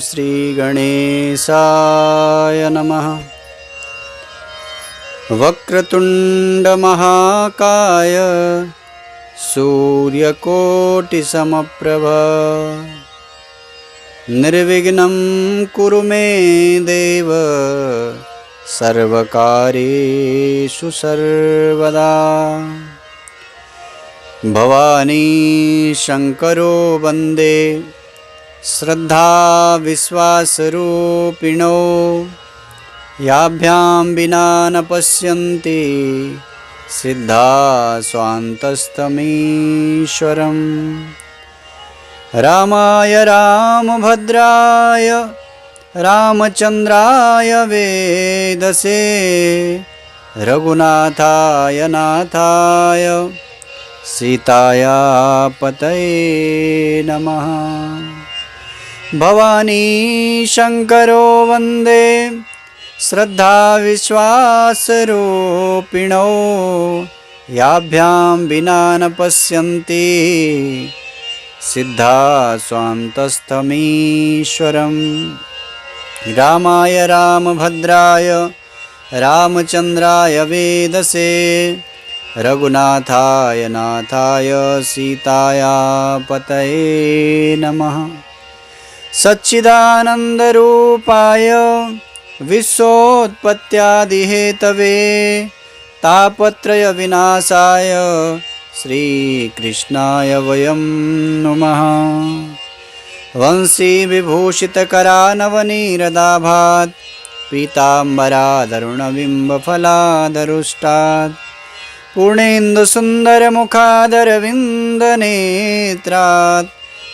श्रीगणेशाय नमः। वक्रतुण्डमहाकाय सूर्यकोटिसमप्रभा निर्विघ्नं कुरु मे देव सर्वकार्येषु सर्वदा। भवानी शंकरो वंदे श्रद्धा विश्वासरूपिणो याभ्यां विना न पश्यन्ति सिद्धा स्वान्तस्तमीश्वरम्। रामाय रामभद्राय रामचन्द्राय वेदसे रघुनाथाय नाथाय सीताया पतये नमः। भवानी शंकरो वंदे श्रद्धा विश्वासरूपिणो याभ्यां विना न पश्यन्ति सिद्धा स्वान्तस्तमीश्वरम्। रामाय रामभद्राय रामचन्द्राय वेदसे रघुनाथाय नाथाय सीताया पतये नमः। सच्चिदानन्दरूपाय विश्वोत्पत्त्यादिहेतवे तापत्रय विनाशाय श्रीकृष्णाय वयं नुमः। वंशी विभूषितकरानवनीरदाभात् पीताम्बरादरुणबिम्बफलादरुष्टात् पूर्णेन्दुसुन्दरमुखादरविन्दनेत्रात्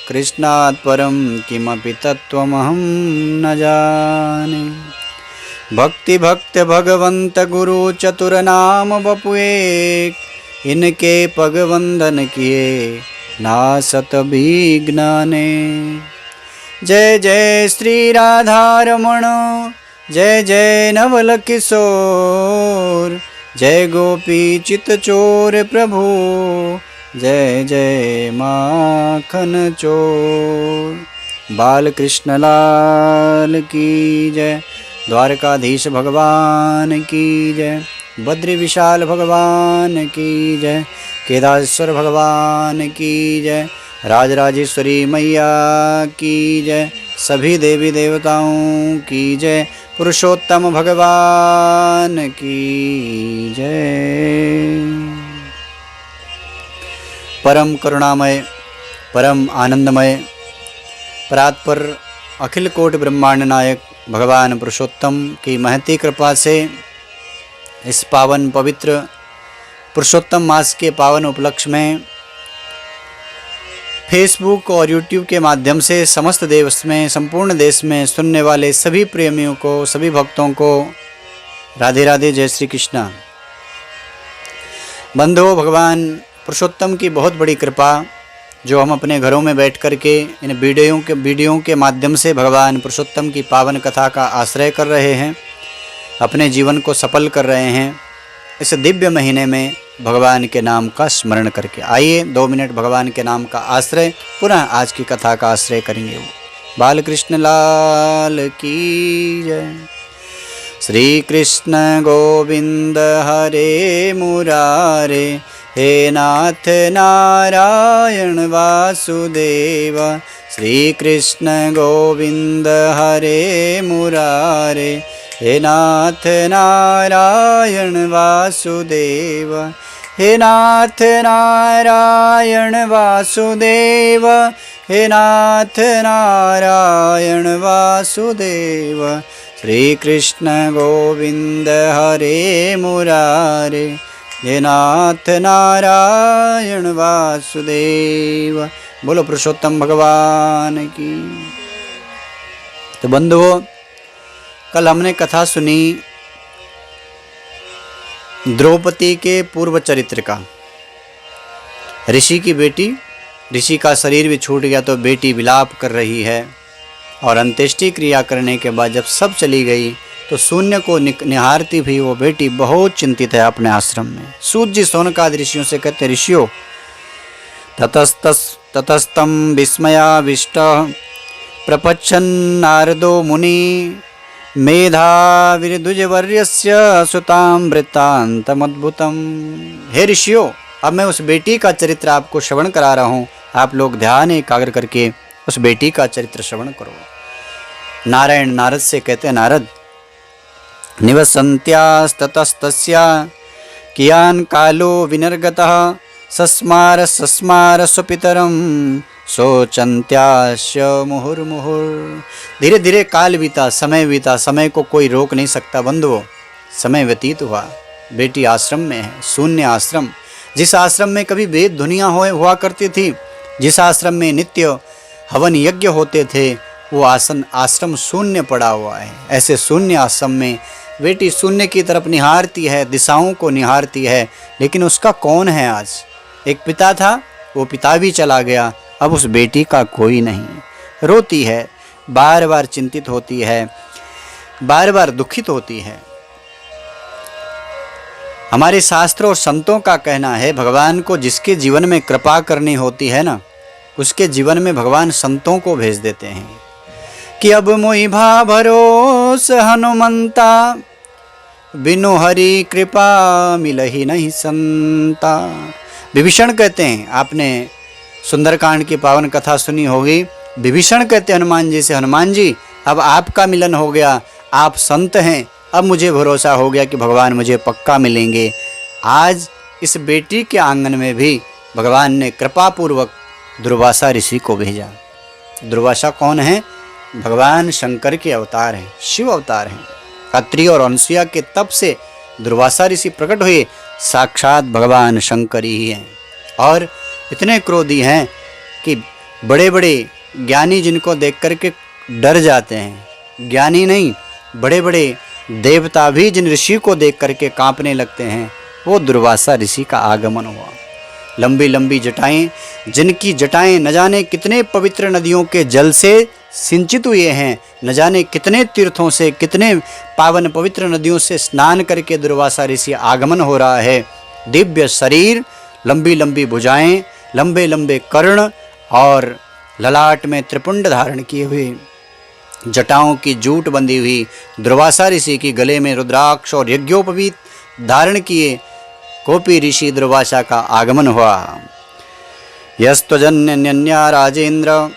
कृष्णात् परं किमपि तत्त्वमहं न जाने। भक्ति भक्त भगवंत गुरु चतुर नाम बपु एक इनके पग वंदन किए नासत विघ्नाने। जय जय श्री राधारमण जय जय नवल किशोर जय गोपी चित चोर प्रभु जय जय माखन चोर। बाल कृष्ण लाल की जय। द्वारकाधीश भगवान की जय। बद्री विशाल भगवान की जय। केदारेश्वर भगवान की जय। राजराजेश्वरी मैया की जय। सभी देवी देवताओं की जय। पुरुषोत्तम भगवान की जय। परम करुणामय परम आनंदमय परात्पर अखिल कोटि ब्रह्मांड नायक भगवान पुरुषोत्तम की महती कृपा से इस पावन पवित्र पुरुषोत्तम मास के पावन उपलक्ष्य में फेसबुक और यूट्यूब के माध्यम से समस्त देश में संपूर्ण देश में सुनने वाले सभी प्रेमियों को सभी भक्तों को राधे राधे जय श्री कृष्णा। बंधुओं, भगवान पुरुषोत्तम की बहुत बड़ी कृपा जो हम अपने घरों में बैठ कर के इन वीडियो के माध्यम से भगवान पुरुषोत्तम की पावन कथा का आश्रय कर रहे हैं, अपने जीवन को सफल कर रहे हैं। इस दिव्य महीने में भगवान के नाम का स्मरण करके आइए 2 मिनट भगवान के नाम का आश्रय पुनः आज की कथा का आश्रय करेंगे। बाल कृष्ण लाल की जय। श्री कृष्ण गोविंद हरे मुरारे हे नाथ नारायण वासुदेव। श्री कृष्ण गोविंद हरे मुरारे हे नाथ नारायण वासुदेव। हे नाथ नारायण वासुदेव। हे नाथ नारायण वासुदेव। श्री कृष्ण गोविंद हरे मुरारे हे नाथ नारायण वासुदेव। बोलो पुरुषोत्तम भगवान की। तो बंधुओं, कल हमने कथा सुनी द्रौपदी के पूर्व चरित्र का। ऋषि की बेटी, ऋषि का शरीर भी छूट गया तो बेटी विलाप कर रही है और अंत्येष्टि क्रिया करने के बाद जब सब चली गई तो शून्य को निहारती हुई वो बेटी बहुत चिंतित है अपने आश्रम में। सूत जी शौनकादि ऋषियों से कहते, ऋषियों ततस्तम विस्मयाविष्ट प्रपच्छन् नारदो मुनि मेधाविर्द्विजवर्यस्य सुतां वृत्तान्तमद्भुतम्। हे ऋषियों, अब मैं उस बेटी का चरित्र आपको श्रवण करा रहा हूँ। आप लोग ध्यान एकाग्र करके उस बेटी का चरित्र श्रवण करो। नारायण नारद से कहते हैं, नारद, निवसन्त्यास्ततस्तस्या कियान् कालो विनर्गतः सस्मार सस्मार स्वपितरं शोचन्त्यास्य मुहुर्मुहुर्। धीरे धीरे काल बीता, समय बीता, समय को कोई रोक नहीं सकता बंधुओं। समय व्यतीत हुआ, बेटी आश्रम में है, शून्य आश्रम। जिस आश्रम में कभी वेद ध्वनियाँ हुआ करती थी, जिस आश्रम में नित्य हवन यज्ञ होते थे, वो आश्रम शून्य पड़ा हुआ है। ऐसे शून्य आश्रम में बेटी शून्य की तरफ निहारती है, दिशाओं को निहारती है, लेकिन उसका कौन है आज? एक पिता था, वो पिता भी चला गया, अब उस बेटी का कोई नहीं। रोती है, बार बार चिंतित होती है, बार बार दुखित होती है। हमारे शास्त्रों और संतों का कहना है, भगवान को जिसके जीवन में कृपा करनी होती है ना, उसके जीवन में भगवान संतों को भेज देते हैं कि अब मोहि भा भरोस हनुमंता बिनु हरि कृपा मिलहि नहीं संता। विभीषण कहते हैं, आपने सुंदरकांड की पावन कथा सुनी होगी। विभीषण कहते हैं हनुमान जी से, हनुमान जी अब आपका मिलन हो गया, आप संत हैं, अब मुझे भरोसा हो गया कि भगवान मुझे पक्का मिलेंगे। आज इस बेटी के आंगन में भी भगवान ने कृपापूर्वक दुर्वासा ऋषि को भेजा। दुर्वासा कौन है? भगवान शंकर के अवतार हैं, शिव अवतार हैं। अत्रि और अनुसुईया के तप से दुर्वासा ऋषि प्रकट हुए, साक्षात भगवान शंकर ही हैं। और इतने क्रोधी हैं कि बड़े बड़े ज्ञानी जिनको देख करके डर जाते हैं, ज्ञानी नहीं, बड़े बड़े देवता भी जिन ऋषि को देख करके कांपने लगते हैं, वो दुर्वासा ऋषि का आगमन हुआ। लंबी लंबी जटाएं, जिनकी जटाएं न जाने कितने पवित्र नदियों के जल से सिंचित हुए हैं, न जाने कितने तीर्थों से, कितने पावन पवित्र नदियों से स्नान करके दुर्वासा ऋषि आगमन हो रहा है। दिव्य शरीर, लंबी लंबी भुजाएं, लंबे लंबे कर्ण और ललाट में त्रिपुंड धारण किए हुए, जटाओं की जूट बंधी हुई दुर्वासा ऋषि की गले में रुद्राक्ष और यज्ञोपवीत धारण किए कोपी ऋषि दुर्वासा का आगमन हुआ। यस्त्वजन्यन्या राजेन्द्र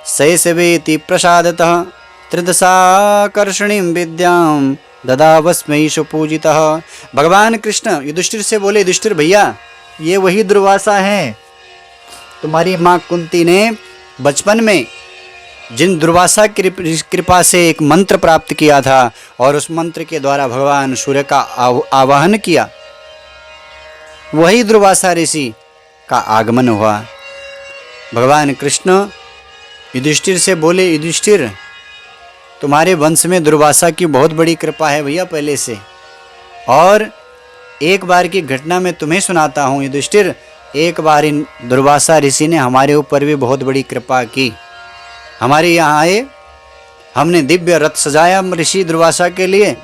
शैशवेति प्रसादतः त्रिदशाकर्षणीं विद्यां ददावस्मै सुपूजितः। भगवान कृष्ण युधिष्ठिर से बोले, युधिष्ठिर भैया, ये वही दुर्वासा हैं तुम्हारी माँ कुंती ने बचपन में जिन दुर्वासा की कृपा से एक मंत्र प्राप्त किया था और उस मंत्र के द्वारा भगवान सूर्य का आवाहन किया, वही दुर्वासा ऋषि का आगमन हुआ। भगवान कृष्ण युधिष्ठिर से बोले, युधिष्ठिर तुम्हारे वंश में दुर्वासा की बहुत बड़ी कृपा है भैया पहले से, और एक बार की घटना मैं तुम्हें सुनाता हूँ युधिष्ठिर। एक बार इन दुर्वासा ऋषि ने हमारे ऊपर भी बहुत बड़ी कृपा की। हमारे यहाँ आए, हमने दिव्य रथ सजाया ऋषि दुर्वासा के लिए।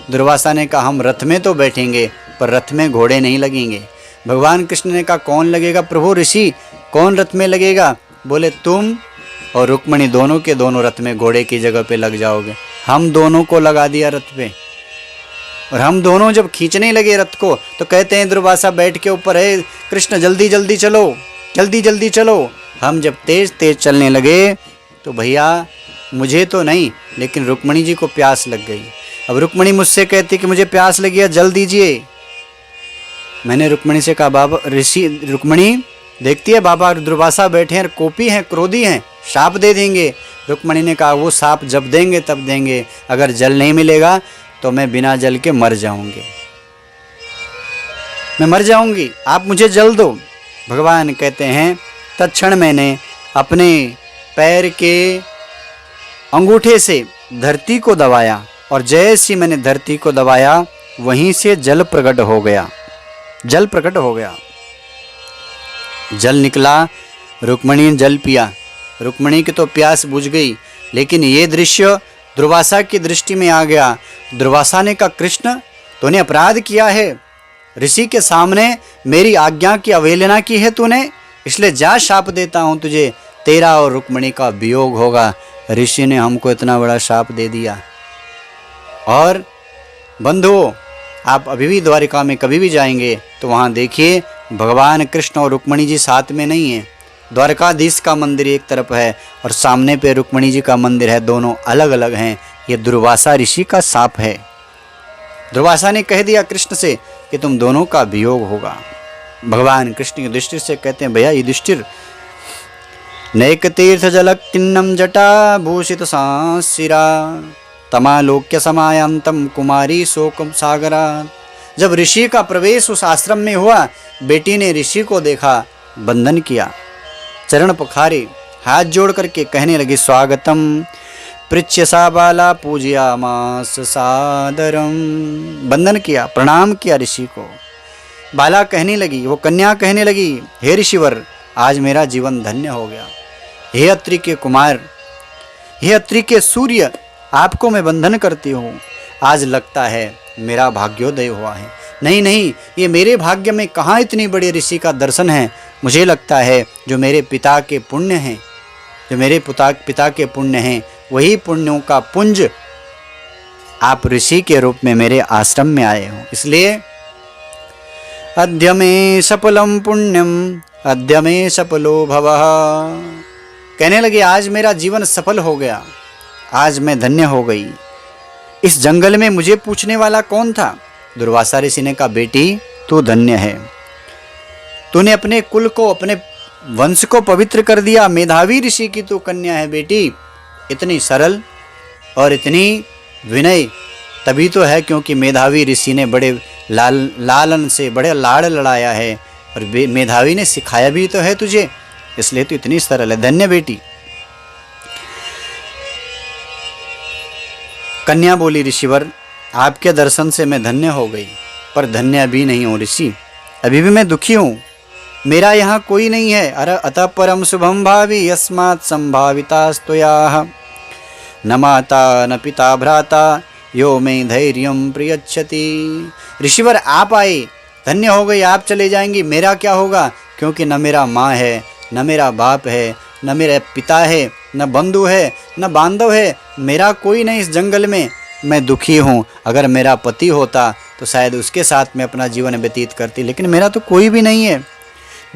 दुर्वासा ने कहा, हम रथ में तो बैठेंगे पर रथ में घोड़े नहीं लगेंगे। भगवान कृष्ण ने कहा, कौन लगेगा प्रभु ऋषि, कौन रथ में लगेगा? बोले, तुम और रुक्मणी दोनों के दोनों रथ में घोड़े की जगह पे लग जाओगे। हम दोनों को लगा दिया रथ पे, और हम दोनों जब खींचने लगे रथ को तो कहते हैं दुर्वासा बैठ के ऊपर, है कृष्ण जल्दी जल्दी चलो, जल्दी जल्दी चलो। हम जब तेज तेज चलने लगे तो भैया मुझे तो नहीं, लेकिन रुक्मणी जी को प्यास लग गई। अब रुक्मणी मुझसे कहती कि मुझे प्यास लगी है, जल दीजिए। मैंने रुक्मणी से कहा, बाबा ऋषि, रुक्मणी देखती है बाबा दुर्वासा बैठे हैं, कोपी हैं, क्रोधी हैं, शाप दे देंगे। रुक्मणी ने कहा, वो शाप जब देंगे तब देंगे, अगर जल नहीं मिलेगा तो मैं बिना जल के मर जाऊंगी, मैं मर जाऊंगी, आप मुझे जल दो। भगवान कहते हैं, तत्क्षण मैंने अपने पैर के अंगूठे से धरती को दबाया, और जैसे मैंने धरती को दबाया वहीं से जल प्रकट हो गया, जल प्रकट हो गया, जल निकला। रुक्मणी ने जल पिया, रुक्मणी की तो प्यास बुझ गई, लेकिन ये दृश्य दुर्वासा की दृष्टि में आ गया। दुर्वासा ने कहा, कृष्ण तूने अपराध किया है, ऋषि के सामने मेरी आज्ञा की अवहेलना की है तूने, इसलिए जा शाप देता हूँ तुझे, तेरा और रुक्मिणी का वियोग होगा। ऋषि ने हमको इतना बड़ा शाप दे दिया। और बंधुओं, आप अभी भी द्वारिका में कभी भी जाएंगे तो वहाँ देखिए भगवान कृष्ण और रुक्मिणी जी साथ में नहीं है। द्वारकाधीश का मंदिर एक तरफ है और सामने पे रुक्मिणी जी का मंदिर है, दोनों अलग अलग हैं। ये दुर्वासा ऋषि का शाप है। दुर्वासा ने कह दिया कृष्ण से कि तुम दोनों का वियोग होगा। भगवान कृष्ण युधिष्ठिर से कहते हैं, भैया युधिष्ठिर, नैक तीर्थ जल किन्नम जटा भूषित सांसिरा तमालोक्य समायांतम कुमारी शोकम सागरा। जब ऋषि का प्रवेश उस आश्रम में हुआ, बेटी ने ऋषि को देखा, वंदन किया, चरण पखारे, हाथ जोड़ करके कहने लगी स्वागतम। पृच्छ सा बाला पूजयामास सादरम। वंदन किया, प्रणाम किया ऋषि को। बाला कहने लगी, वो कन्या कहने लगी, हे ऋषिवर, आज मेरा जीवन धन्य हो गया। हे अत्रि के कुमार, हे अत्रि के सूर्य, आपको मैं वंदन करती हूँ। आज लगता है मेरा भाग्योदय हुआ है। नहीं नहीं, ये मेरे भाग्य में कहाँ इतनी बड़ी ऋषि का दर्शन है। मुझे लगता है जो मेरे पिता के पुण्य हैं, जो मेरे पिता के पुण्य हैं, वही पुण्यों का पुंज आप ऋषि के रूप में मेरे आश्रम में आए हो। इसलिए अद्य मे सफलम पुण्यम अद्य मे सफलो भवः। कहने लगे आज मेरा जीवन सफल हो गया, आज मैं धन्य हो गई। इस जंगल में मुझे पूछने वाला कौन था? दुर्वासा ऋषि ने कहा, बेटी तू धन्य है, तूने अपने कुल को, अपने वंश को पवित्र कर दिया। मेधावी ऋषि की तू कन्या है बेटी। इतनी सरल और इतनी विनय तभी तो है क्योंकि मेधावी ऋषि ने बड़े लालन से बड़े लाड़ लड़ाया है और मेधावी ने सिखाया भी तो है तुझे, इसलिए तू इतनी सरल है। धन्य बेटी। कन्या बोली, ऋषिवर, आपके दर्शन से मैं धन्य हो गई, पर धन्य अभी नहीं हूँ ऋषि, अभी भी मैं दुखी हूँ। मेरा यहाँ कोई नहीं है। अरे अतः परम शुभम भावी यस्मात् संभावितास्त्वया न माता न पिता भ्राता यो में धैर्यम प्रयच्छति। ऋषिवर आप आए, धन्य हो गई, आप चले जाएंगी, मेरा क्या होगा? क्योंकि न मेरा माँ है, न मेरा बाप है, न मेरा पिता है, न बंधु है, न बांधव है, मेरा कोई नहीं इस जंगल में। मैं दुखी हूँ। अगर मेरा पति होता तो शायद उसके साथ में अपना जीवन व्यतीत करती, लेकिन मेरा तो कोई भी नहीं है।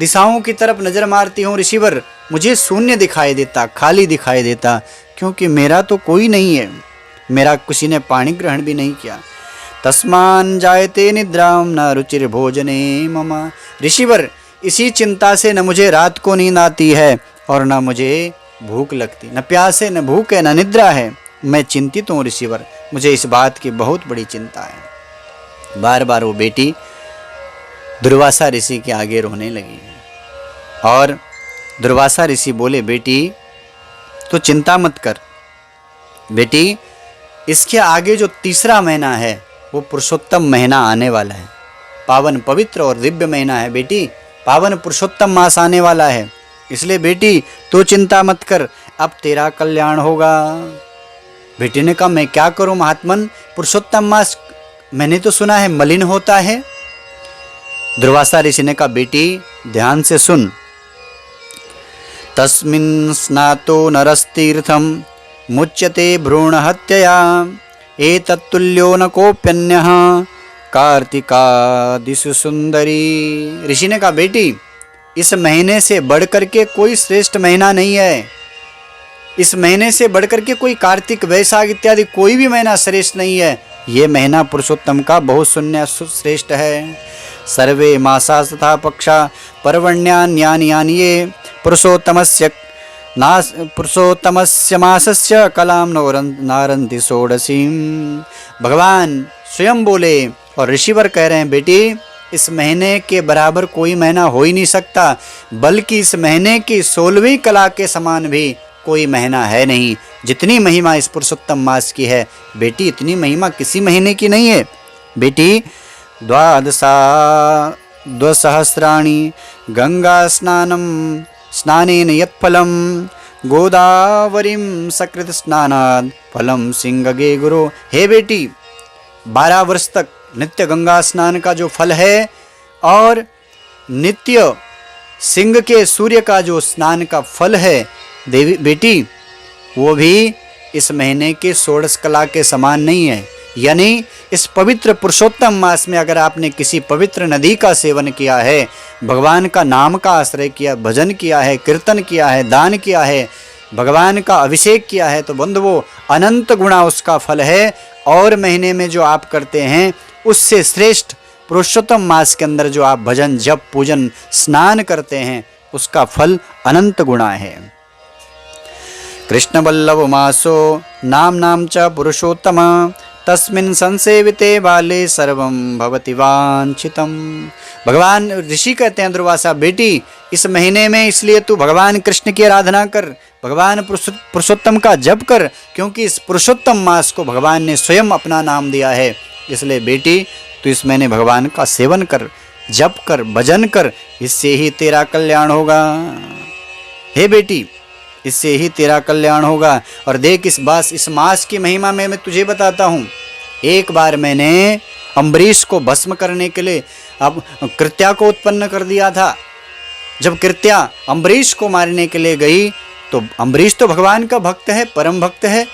दिशाओं की तरफ नज़र मारती हूँ ऋषिवर, मुझे शून्य दिखाई देता, खाली दिखाई देता, क्योंकि मेरा तो कोई नहीं है। मेरा किसी ने पाणी ग्रहण भी नहीं किया। तस्मान जायते निद्राम न रुचिर भोजने मम। ऋषिवर, इसी चिंता से न मुझे रात को नींद आती है और न मुझे भूख लगती, न प्यास है, न भूख है, न निद्रा है। मैं चिंतित हूँ ऋषिवर, मुझे इस बात की बहुत बड़ी चिंता है। बार बार वो बेटी दुर्वासा ऋषि के आगे रोने लगी और दुर्वासा ऋषि बोले, बेटी तो चिंता मत कर बेटी, इसके आगे जो तीसरा महीना है वो पुरुषोत्तम महीना आने वाला है। पावन पवित्र और दिव्य महीना है बेटी, पावन पुरुषोत्तम मास आने वाला है। इसलिए बेटी तो चिंता मत कर, अब तेरा कल्याण होगा। बेटी ने कहा, मैं क्या करूं महात्मन, पुरुषोत्तम मास मैंने तो सुना है मलिन होता है। दुर्वासा ऋषि ने कहा, बेटी ध्यान से सुन। तस्मिन् स्नातो नरस्तीर्थम मुच्यते भ्रूण हत्यया एतत्तुल्यो न कोप्यन्यः कार्तिकादिषु सुंदरी। ऋषि ने कहा, बेटी इस महीने से बढ़कर के कोई श्रेष्ठ महीना नहीं है। इस महीने से बढ़कर के कोई कार्तिक, वैशाख इत्यादि कोई भी महीना श्रेष्ठ नहीं है। ये महीना पुरुषोत्तम का बहुत श्रेष्ठ है। सर्वे मासा तथा पक्षा पर्वण्यान्यानि ये पुरुषोत्तमस्य मासस्य कलाम नारंति षोडशीम। भगवान स्वयं बोले और ऋषिवर कह रहे हैं, बेटी इस महीने के बराबर कोई महीना हो ही नहीं सकता, बल्कि इस महीने की 16वीं कला के समान भी कोई महीना है नहीं। जितनी महिमा इस पुरुषोत्तम मास की है बेटी, इतनी महिमा किसी महीने की नहीं है। बेटी द्वादशसहस्राणि गंगा स्नानेन यत्फलम गोदावरीम सकृत स्नानाद फलम सिंहगे गुरु। हे बेटी 12 वर्ष तक नित्य गंगा स्नान का जो फल है और नित्य सिंह के सूर्य का जो स्नान का फल है देवी बेटी, वो भी इस महीने के षोडश कला के समान नहीं है। यानी इस पवित्र पुरुषोत्तम मास में अगर आपने किसी पवित्र नदी का सेवन किया है, भगवान का नाम का आश्रय किया, भजन किया है, कीर्तन किया है, दान किया है, भगवान का अभिषेक किया है, तो बंधु वो अनंत गुणा उसका फल है। और महीने में जो आप करते हैं उससे श्रेष्ठ पुरुषोत्तम मास के अंदर जो आप भजन जप पूजन स्नान करते हैं उसका फल अनंत गुणा है। कृष्ण बल्लभ मासो नाम नाम च पुरुषोत्तम तस्मिन् संसेविते बाले सर्वं भवति वांछितम। भगवान ऋषि कहते हैं दुर्वासा बेटी इस महीने में इसलिए तू भगवान कृष्ण की आराधना कर, भगवान पुरुषोत्तम का जप कर, क्योंकि इस पुरुषोत्तम मास को भगवान ने स्वयं अपना नाम दिया है। इसलिए बेटी तू इस महीने भगवान का सेवन कर, जप कर, भजन कर, इससे ही तेरा कल्याण होगा। हे बेटी इससे ही तेरा कल्याण होगा। और देख इस मास की महिमा में मैं तुझे बताता हूँ। एक बार मैंने अम्बरीश को भस्म करने के लिए अब कृत्या को उत्पन्न कर दिया था। जब कृत्या अम्बरीश को मारने के लिए गई तो अम्बरीश तो भगवान का भक्त है, परम भक्त है,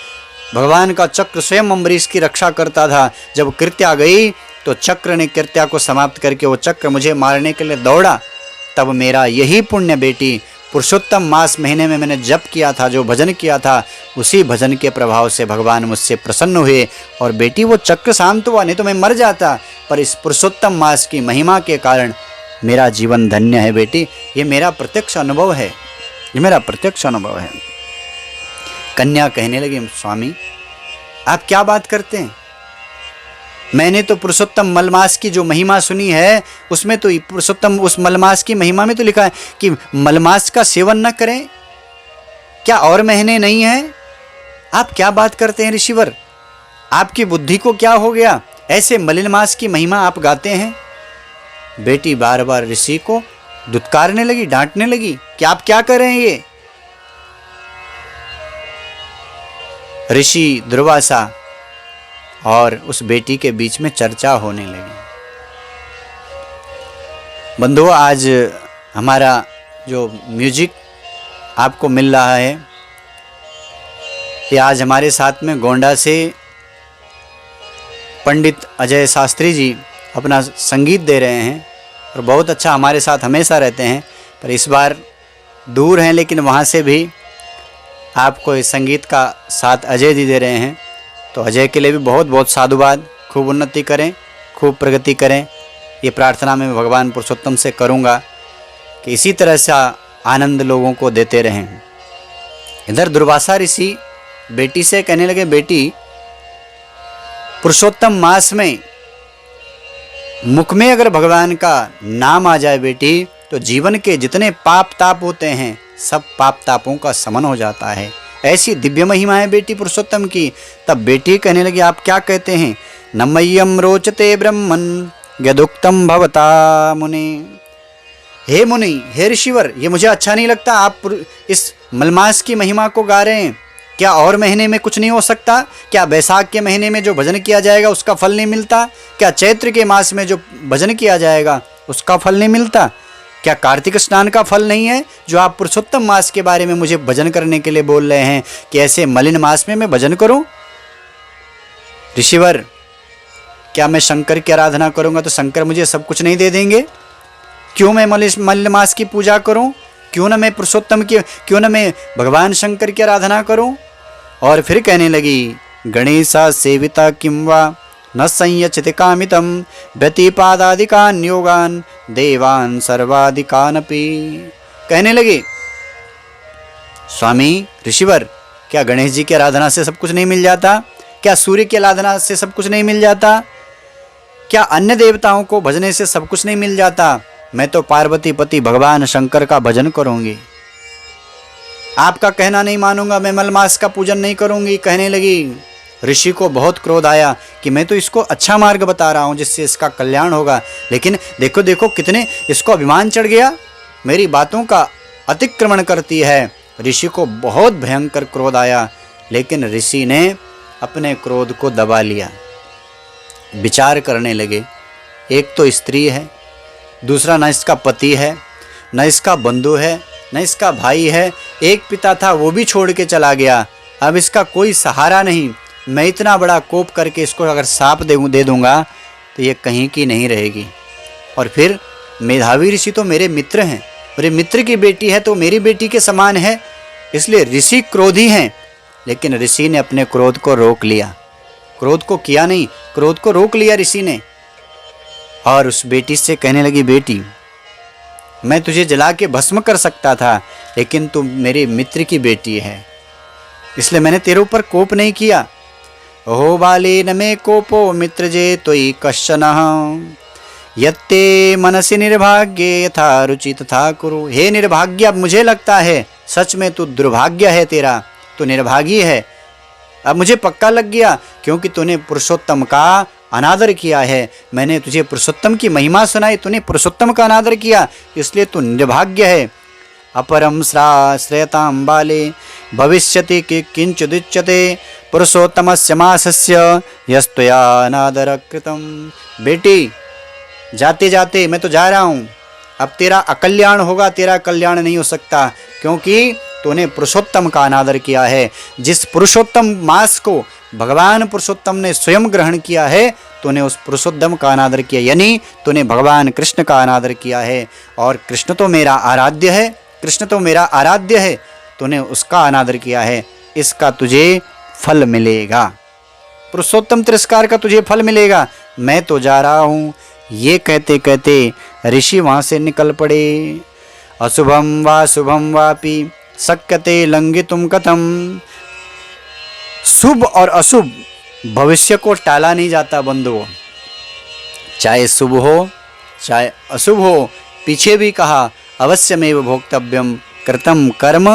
भगवान का चक्र स्वयं अम्बरीश की रक्षा करता था। जब कृत्या गई तो चक्र ने कृत्या को समाप्त करके वो चक्र मुझे मारने के लिए दौड़ा। तब मेरा यही पुण्य बेटी पुरुषोत्तम मास महीने में मैंने जप किया था, जो भजन किया था, उसी भजन के प्रभाव से भगवान मुझसे प्रसन्न हुए और बेटी वो चक्र शांत हुआ, नहीं तो मैं मर जाता। पर इस पुरुषोत्तम मास की महिमा के कारण मेरा जीवन धन्य है बेटी। ये मेरा प्रत्यक्ष अनुभव है, ये मेरा प्रत्यक्ष अनुभव है। कन्या कहने लगी स्वामी आप क्या बात करते हैं, मैंने तो पुरुषोत्तम मलमास की जो महिमा सुनी है उसमें तो पुरुषोत्तम उस मलमास की महिमा में तो लिखा है कि मलमास का सेवन न करें, क्या और महीने नहीं है? आप क्या बात करते हैं ऋषिवर, आपकी बुद्धि को क्या हो गया, ऐसे मलिन मास की महिमा आप गाते हैं। बेटी बार बार ऋषि को दुत्कारने लगी, डांटने लगी कि आप क्या कर रहे हैं ये। ऋषि दुर्वासा और उस बेटी के बीच में चर्चा होने लगी। बंधुओं आज हमारा जो म्यूजिक आपको मिल रहा है ये आज हमारे साथ में गोंडा से पंडित अजय शास्त्री जी अपना संगीत दे रहे हैं और बहुत अच्छा हमारे साथ हमेशा रहते हैं, पर इस बार दूर हैं लेकिन वहाँ से भी आपको इस संगीत का साथ अजय जी दे रहे हैं। तो अजय के लिए भी बहुत बहुत साधुवाद, खूब उन्नति करें, खूब प्रगति करें, ये प्रार्थना मैं भगवान पुरुषोत्तम से करूँगा कि इसी तरह से आनंद लोगों को देते रहें। इधर दुर्वासा ऋषि बेटी से कहने लगे बेटी पुरुषोत्तम मास में मुख में अगर भगवान का नाम आ जाए बेटी तो जीवन के जितने पाप ताप होते हैं सब पाप तापों का समन हो जाता है। ऐसी दिव्य महिमा है बेटी पुरुषोत्तम की। तब बेटी कहने लगी आप क्या कहते हैं, न मह्यम रोचते ब्रह्मन यदुक्तम भवता मुनि। हे मुनि, हे ऋषिवर, ये मुझे अच्छा नहीं लगता आप इस मलमास की महिमा को गा रहे हैं। क्या और महीने में कुछ नहीं हो सकता? क्या बैसाख के महीने में जो भजन किया जाएगा उसका फल नहीं मिलता? क्या चैत्र के मास में जो भजन किया जाएगा उसका फल नहीं मिलता? क्या कार्तिक स्नान का फल नहीं है जो आप पुरुषोत्तम मास के बारे में मुझे भजन करने के लिए बोल रहे हैं कि ऐसे मलिन मास में मैं भजन करूं? ऋषिवर, क्या मैं शंकर की आराधना करूंगा तो शंकर मुझे सब कुछ नहीं दे देंगे? क्यों मैं मलिन मास की पूजा करूं? क्यों न मैं पुरुषोत्तम की, क्यों न मैं भगवान शंकर की आराधना करूं? और फिर कहने लगी गणेशा सेविता किं वा न संयचति कामितम व्यतिपादादिकान योगान देवान सर्वाधिकानपि। कहने लगे स्वामी ऋषिवर, क्या गणेश जी की आराधना से सब कुछ नहीं मिल जाता? क्या सूर्य की आराधना से सब कुछ नहीं मिल जाता? क्या अन्य देवताओं को भजने से सब कुछ नहीं मिल जाता? मैं तो पार्वती पति भगवान शंकर का भजन करूंगी, आपका कहना नहीं मानूंगा, मैं मलमास का पूजन नहीं करूंगी। कहने लगी। ऋषि को बहुत क्रोध आया कि मैं तो इसको अच्छा मार्ग बता रहा हूं जिससे इसका कल्याण होगा, लेकिन देखो देखो कितने इसको अभिमान चढ़ गया, मेरी बातों का अतिक्रमण करती है। ऋषि को बहुत भयंकर क्रोध आया, लेकिन ऋषि ने अपने क्रोध को दबा लिया। विचार करने लगे, एक तो स्त्री है, दूसरा न इसका पति है, न इसका बंधु है न इसका भाई है, एक पिता था वो भी छोड़ के चला गया, अब इसका कोई सहारा नहीं। मैं इतना बड़ा कोप करके इसको अगर साप दे दूंगा तो ये कहीं की नहीं रहेगी। और फिर मेधावी ऋषि तो मेरे मित्र हैं, मेरे मित्र की बेटी है तो मेरी बेटी के समान है, इसलिए ऋषि क्रोधी हैं। लेकिन ऋषि ने अपने क्रोध को रोक लिया, क्रोध को किया नहीं, क्रोध को रोक लिया ऋषि ने। और उस बेटी से कहने लगी, बेटी मैं तुझे जला के भस्म कर सकता था, लेकिन तू मेरे मित्र की बेटी है, इसलिए मैंने तेरे ऊपर कोप नहीं किया। ओहो बाले न मे कोपो मित्र जे त्वयि कश्चन यत्ते मनसि निर्भाग्य यथा रुचि तथा कुरु। हे निर्भाग्य, अब मुझे लगता है सच में तू दुर्भाग्य है, तेरा तू निर्भागी है। अब मुझे पक्का लग गया, क्योंकि तूने पुरुषोत्तम का अनादर किया है। मैंने तुझे पुरुषोत्तम की महिमा सुनाई, तूने पुरुषोत्तम का अनादर किया, इसलिए तू निर्भाग्य है। अपरम श्रेयतां बाले भविष्यति किंचिदुच्यते पुरुषोत्तमस्य मासस्य यस्त्वया अनादर कृतम। बेटी जाते जाते मैं तो जा रहा हूँ, अब तेरा अकल्याण होगा, तेरा कल्याण नहीं हो सकता, क्योंकि तूने पुरुषोत्तम का अनादर किया है। जिस पुरुषोत्तम मास को भगवान पुरुषोत्तम ने स्वयं ग्रहण किया है, तूने उस पुरुषोत्तम का अनादर किया, यानी तूने भगवान कृष्ण का अनादर किया है। और कृष्ण तो मेरा आराध्य है, कृष्ण तो मेरा आराध्य है, तूने उसका अनादर किया है, इसका तुझे फल मिलेगा, पुरुषोत्तम तिरस्कार का तुझे फल मिलेगा। मैं तो जा रहा हूँ। ये कहते कहते ऋषि वहाँ से निकल पड़े। अशुभम वा शुभम वापि शक्यते लंघितुम कथम। शुभ और अशुभ भविष्य को टाला नहीं जाता बंधुओं, चाहे शुभ हो चाहे अशुभ हो। पीछे भी कहा, अवश्यमेव भोक्तव्यम कृतम कर्म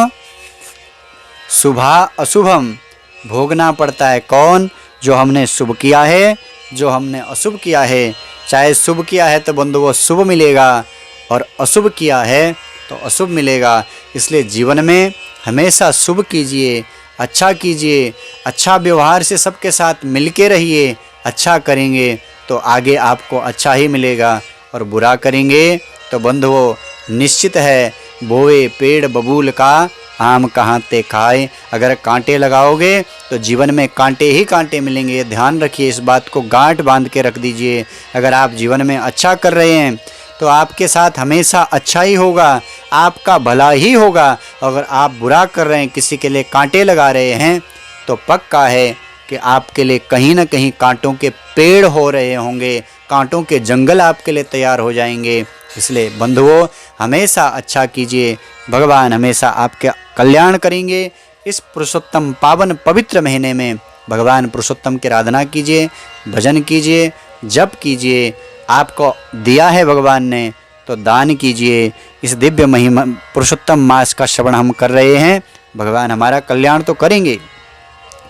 शुभा अशुभम। भोगना पड़ता है कौन? जो हमने शुभ किया है, जो हमने अशुभ किया है। चाहे शुभ किया है तो बंधुओं शुभ मिलेगा, और अशुभ किया है तो अशुभ मिलेगा। इसलिए जीवन में हमेशा शुभ कीजिए, अच्छा कीजिए, अच्छा व्यवहार से सबके साथ मिलके रहिए। अच्छा करेंगे तो आगे आपको अच्छा ही मिलेगा, और बुरा करेंगे तो बंधुओं निश्चित है बोए पेड़ बबूल का आम कहाँ ते खाए। अगर कांटे लगाओगे तो जीवन में कांटे ही कांटे मिलेंगे। ध्यान रखिए, इस बात को गांठ बांध के रख दीजिए। अगर आप जीवन में अच्छा कर रहे हैं तो आपके साथ हमेशा अच्छा ही होगा, आपका भला ही होगा। अगर आप बुरा कर रहे हैं, किसी के लिए कांटे लगा रहे हैं, तो पक्का है कि आपके लिए कहीं ना कहीं कांटों के पेड़ हो रहे होंगे, कांटों के जंगल आपके लिए तैयार हो जाएंगे। इसलिए बंधुओं हमेशा अच्छा कीजिए, भगवान हमेशा आपके कल्याण करेंगे। इस पुरुषोत्तम पावन पवित्र महीने में भगवान पुरुषोत्तम की आराधना कीजिए, भजन कीजिए, जप कीजिए। आपको दिया है भगवान ने तो दान कीजिए। इस दिव्य महिमा पुरुषोत्तम मास का श्रवण हम कर रहे हैं, भगवान हमारा कल्याण तो करेंगे।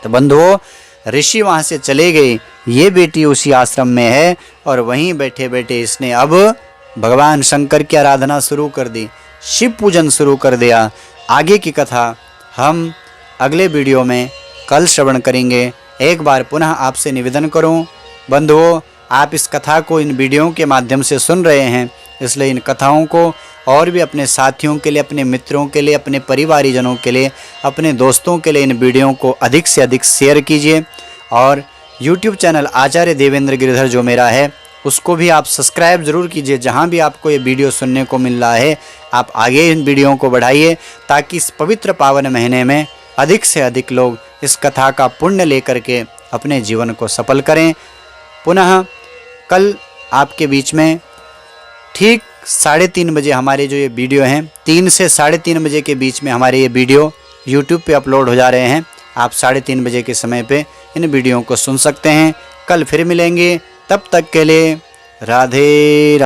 तो बंधुओं ऋषि वहाँ से चले गए, ये बेटी उसी आश्रम में है, और वहीं बैठे बैठे इसने अब भगवान शंकर की आराधना शुरू कर दी, शिव पूजन शुरू कर दिया। आगे की कथा हम अगले वीडियो में कल श्रवण करेंगे। एक बार पुनः आपसे निवेदन करूं बंधुओं, आप इस कथा को इन वीडियो के माध्यम से सुन रहे हैं, इसलिए इन कथाओं को और भी अपने साथियों के लिए, अपने मित्रों के लिए, अपने परिवारीजनों के लिए, अपने दोस्तों के लिए इन वीडियो को अधिक से अधिक शेयर कीजिए। और YouTube चैनल आचार्य देवेंद्र गिरधर जो मेरा है, उसको भी आप सब्सक्राइब ज़रूर कीजिए। जहाँ भी आपको ये वीडियो सुनने को मिल रहा है, आप आगे इन वीडियो को बढ़ाइए, ताकि इस पवित्र पावन महीने में अधिक से अधिक लोग इस कथा का पुण्य लेकर के अपने जीवन को सफल करें। पुनः कल आपके बीच में ठीक 3:30 बजे हमारे जो ये वीडियो हैं, 3 से 3:30 बजे के बीच में हमारे ये वीडियो YouTube पे अपलोड हो जा रहे हैं। आप 3:30 बजे के समय पे इन वीडियो को सुन सकते हैं। कल फिर मिलेंगे, तब तक के लिए राधे।